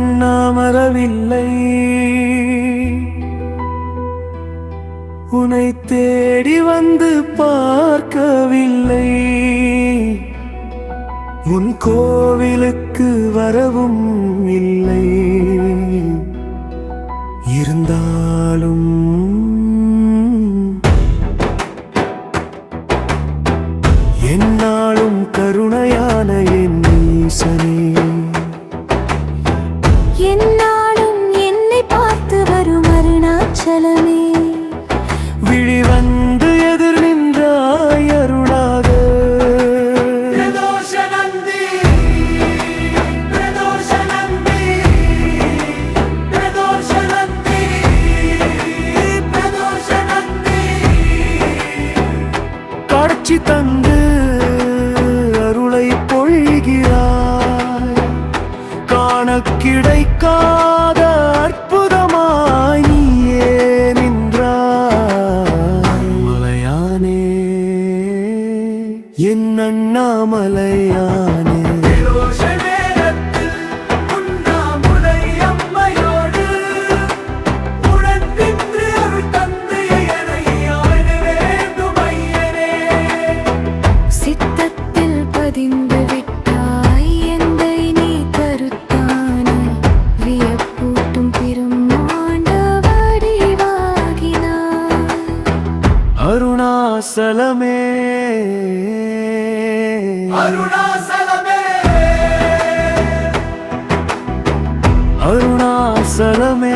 திருவண்ணாமரவில்லை உன்னை தேடி வந்து பார்க்கவில்லை, உன் கோவிலுக்கு வரவும் இல்லை. இருந்தாலும் என்னாலும் கருணையான என் ஈசனே, என்னாலும் என்னை பார்த்து வரும் அருணாச்சலமே, விழி வந்து எதிர் நின்றாய் அருளாக. காட்சி தந்து அருளை பொழிகிறாய், காண கிடைக்காத அற்புதமாய் நீயே நின்றாய். மலையானே என் அண்ணாமலையானே, சித்தத்தில் பதிந்து விட்டாய் எந்தை நீ கருத்தான, வியப்பூட்டும் பிரம்மாண்ட வடிவாகினாய். அருணாசலமே அருணாசலமே